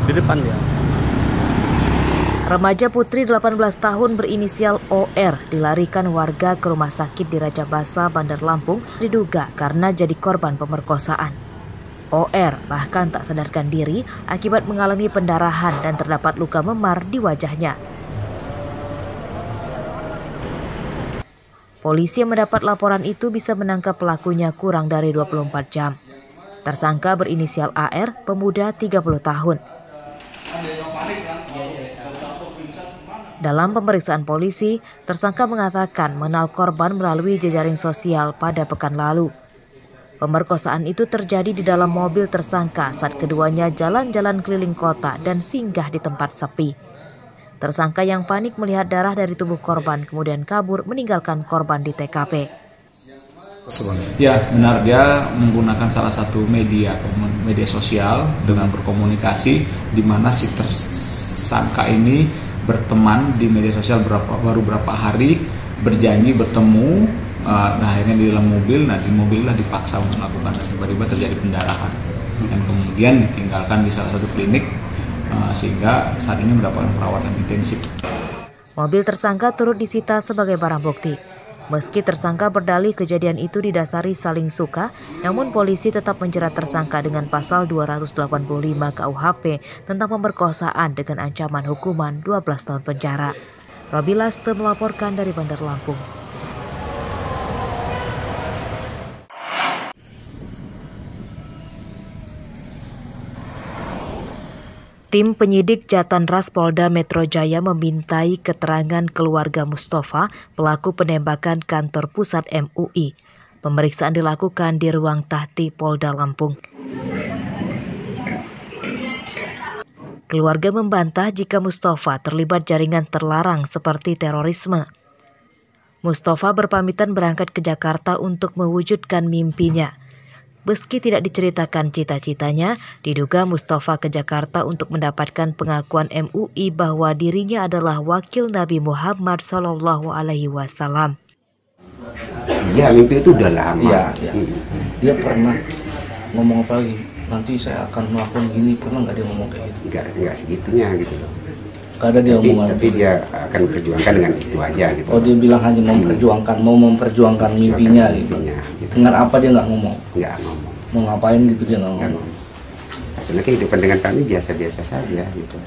Di depan dia. Remaja putri 18 tahun berinisial OR dilarikan warga ke rumah sakit di Raja Basa, Bandar Lampung diduga karena jadi korban pemerkosaan. OR bahkan tak sadarkan diri akibat mengalami pendarahan dan terdapat luka memar di wajahnya. Polisi yang mendapat laporan itu bisa menangkap pelakunya kurang dari 24 jam. Tersangka berinisial AR, pemuda 30 tahun. Dalam pemeriksaan polisi, tersangka mengatakan mengenal korban melalui jejaring sosial pada pekan lalu. Pemerkosaan itu terjadi di dalam mobil tersangka saat keduanya jalan-jalan keliling kota dan singgah di tempat sepi. Tersangka yang panik melihat darah dari tubuh korban kemudian kabur meninggalkan korban di TKP. Ya, benar, dia menggunakan salah satu media sosial dengan berkomunikasi di mana si tersangka ini berteman di media sosial baru berapa hari, berjanji bertemu, akhirnya di dalam mobil, di mobil lah dipaksa untuk melakukan, dan tiba-tiba terjadi pendarahan dan kemudian ditinggalkan di salah satu klinik sehingga saat ini mendapatkan perawatan intensif. Mobil tersangka turut disita sebagai barang bukti. Meski tersangka berdalih kejadian itu didasari saling suka, namun polisi tetap menjerat tersangka dengan pasal 285 KUHP tentang pemerkosaan dengan ancaman hukuman 12 tahun penjara. Robi Laste melaporkan dari Bandar Lampung. Tim penyidik Jatanras Polda Metro Jaya memintai keterangan keluarga Mustafa, pelaku penembakan kantor pusat MUI. Pemeriksaan dilakukan di ruang tahti Polda Lampung. Keluarga membantah jika Mustafa terlibat jaringan terlarang seperti terorisme. Mustafa berpamitan berangkat ke Jakarta untuk mewujudkan mimpinya. Meski tidak diceritakan cita-citanya, diduga Mustafa ke Jakarta untuk mendapatkan pengakuan MUI bahwa dirinya adalah wakil Nabi Muhammad SAW. Ya, mimpi itu udah lama. Ya. Dia pernah ngomong apa lagi? Nanti saya akan melakukan gini, pernah nggak dia ngomong kayak gitu? Enggak segitunya gitu loh. Gak ada dia ngomong. Tapi dia akan perjuangkan dengan itu aja gitu. Oh, dia bilang hanya mau memperjuangkan mimpinya gitu. Dengan apa dia nggak ngomong? Nggak ngomong. Mau ngapain gitu dia nggak ngomong. Hasilnya kehidupan dengan kami biasa-biasa saja gitu.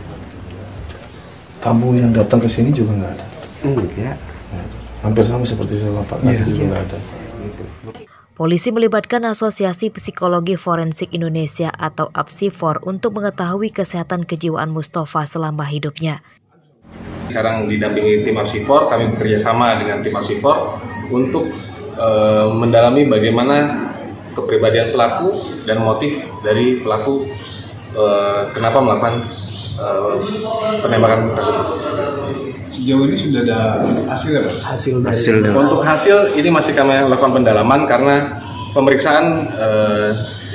Tamu yang datang ke sini juga nggak ada? Enggak. Hampir sama seperti sama Pak Kadis juga nggak ada. Gitu. Polisi melibatkan Asosiasi Psikologi Forensik Indonesia atau APSIFOR untuk mengetahui kesehatan kejiwaan Mustafa selama hidupnya. Sekarang didampingi tim APSIFOR, kami bekerja sama dengan tim APSIFOR untuk mendalami bagaimana kepribadian pelaku dan motif dari pelaku kenapa melakukan penembakan tersebut. Sejauh ini sudah ada hasil apa? Hasil. Untuk hasil ini masih kami lakukan pendalaman karena pemeriksaan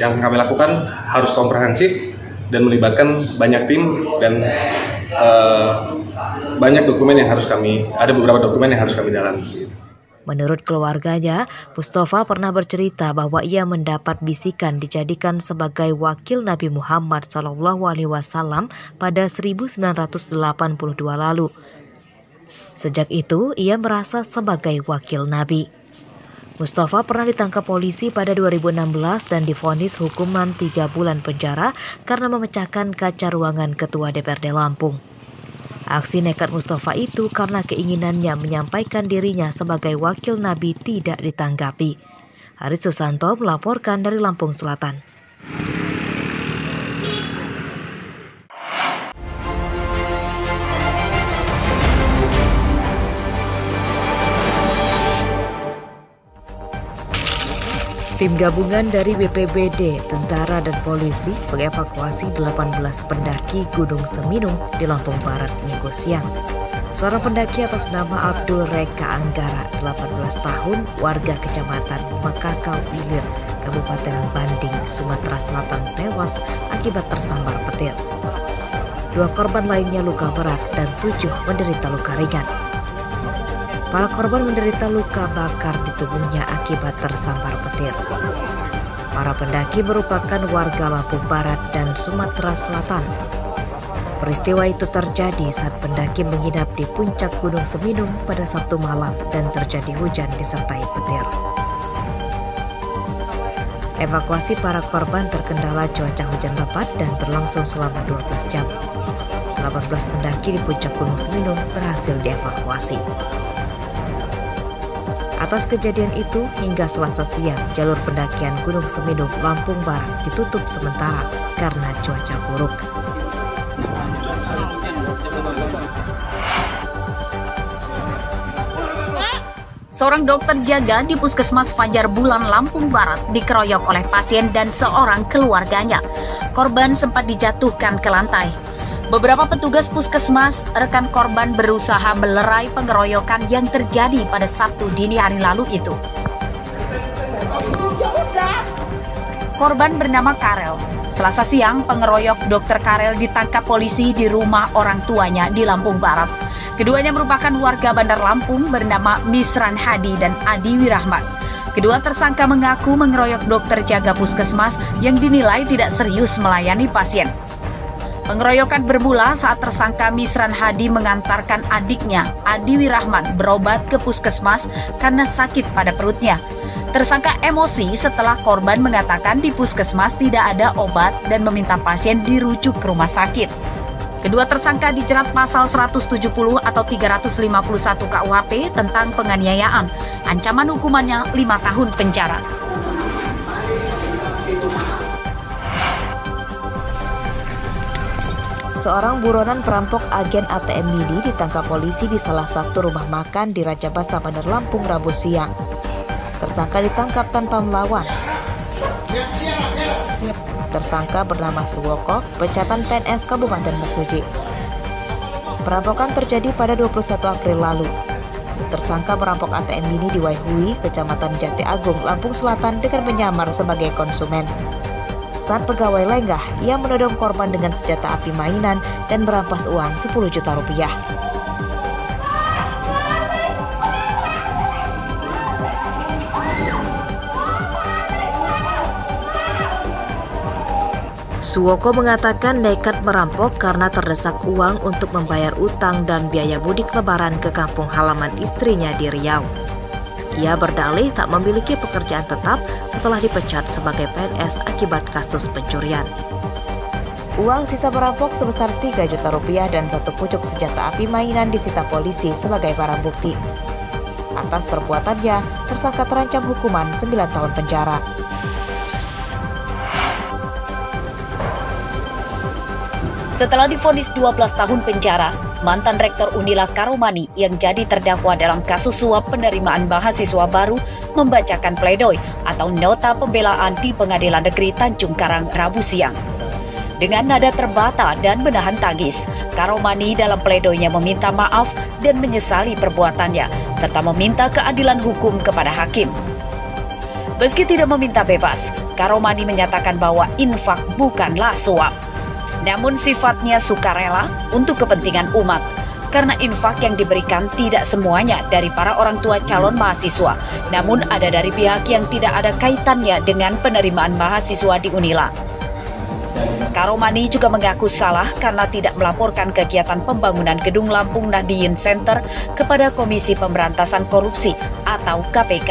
yang kami lakukan harus komprehensif dan melibatkan banyak tim dan banyak dokumen yang ada beberapa dokumen yang harus kami dalami. Menurut keluarganya, Mustafa pernah bercerita bahwa ia mendapat bisikan dijadikan sebagai wakil Nabi Muhammad SAW pada 1982 lalu. Sejak itu, ia merasa sebagai wakil Nabi. Mustafa pernah ditangkap polisi pada 2016 dan divonis hukuman 3 bulan penjara karena memecahkan kaca ruangan Ketua DPRD Lampung. Aksi nekat Mustafa itu karena keinginannya menyampaikan dirinya sebagai wakil Nabi tidak ditanggapi. Haris Susanto melaporkan dari Lampung Selatan. Tim gabungan dari BPBD, tentara dan polisi mengevakuasi 18 pendaki Gunung Seminung di Lampung Barat Minggu siang. Seorang pendaki atas nama Abdul Reka Anggara, 18 tahun, warga Kecamatan Makakau Ilir, Kabupaten Banding, Sumatera Selatan tewas akibat tersambar petir. 2 korban lainnya luka berat dan 7 menderita luka ringan. Para korban menderita luka bakar di tubuhnya akibat tersambar petir. Para pendaki merupakan warga Lampung Barat dan Sumatera Selatan. Peristiwa itu terjadi saat pendaki menginap di puncak Gunung Seminung pada Sabtu malam dan terjadi hujan disertai petir. Evakuasi para korban terkendala cuaca hujan lebat dan berlangsung selama 12 jam. 18 pendaki di puncak Gunung Seminung berhasil dievakuasi. Atas kejadian itu, hingga Selasa siang, jalur pendakian Gunung Seminung Lampung Barat ditutup sementara karena cuaca buruk. Seorang dokter jaga di Puskesmas Fajar Bulan, Lampung Barat dikeroyok oleh pasien dan seorang keluarganya. Korban sempat dijatuhkan ke lantai. Beberapa petugas puskesmas, rekan korban berusaha melerai pengeroyokan yang terjadi pada Sabtu dini hari lalu itu. Korban bernama Karel. Selasa siang, pengeroyok Dr. Karel ditangkap polisi di rumah orang tuanya di Lampung Barat. Keduanya merupakan warga Bandar Lampung bernama Misran Hadi dan Adi Wirahmat. Kedua tersangka mengaku mengeroyok dokter jaga puskesmas yang dinilai tidak serius melayani pasien. Pengeroyokan bermula saat tersangka Misran Hadi mengantarkan adiknya, Adi Wirahmat, berobat ke puskesmas karena sakit pada perutnya. Tersangka emosi setelah korban mengatakan di puskesmas tidak ada obat dan meminta pasien dirujuk ke rumah sakit. Kedua tersangka dijerat pasal 170 atau 351 KUHP tentang penganiayaan. Ancaman hukumannya 5 tahun penjara. Seorang buronan perampok agen ATM Mini ditangkap polisi di salah satu rumah makan di Raja Basa, Bandar Lampung, Rabu siang. Tersangka ditangkap tanpa melawan. Tersangka bernama Suwoko, pecatan PNS Kabupaten Mesuji. Perampokan terjadi pada 21 April lalu. Tersangka merampok ATM Mini di Waihui, Kecamatan Jati Agung, Lampung Selatan dengan menyamar sebagai konsumen. Saat pegawai lengah, ia menodong korban dengan senjata api mainan dan merampas uang 10 juta rupiah. Suwoko mengatakan nekat merampok karena terdesak uang untuk membayar utang dan biaya mudik lebaran ke kampung halaman istrinya di Riau. Ia berdalih tak memiliki pekerjaan tetap setelah dipecat sebagai PNS akibat kasus pencurian. Uang sisa merampok sebesar 3 juta rupiah dan satu pucuk senjata api mainan disita polisi sebagai barang bukti. Atas perbuatannya, tersangka terancam hukuman 9 tahun penjara. Setelah divonis 12 tahun penjara, mantan Rektor Unila Karomani yang jadi terdakwa dalam kasus suap penerimaan mahasiswa baru membacakan pledoi atau nota pembelaan di Pengadilan Negeri Tanjung Karang Rabu siang. Dengan nada terbata dan menahan tangis, Karomani dalam pledoinya meminta maaf dan menyesali perbuatannya, serta meminta keadilan hukum kepada hakim. Meski tidak meminta bebas, Karomani menyatakan bahwa infak bukanlah suap. Namun sifatnya sukarela untuk kepentingan umat, karena infak yang diberikan tidak semuanya dari para orang tua calon mahasiswa, namun ada dari pihak yang tidak ada kaitannya dengan penerimaan mahasiswa di Unila. Karomani juga mengaku salah karena tidak melaporkan kegiatan pembangunan gedung Lampung Nahdien Center kepada Komisi Pemberantasan Korupsi atau KPK.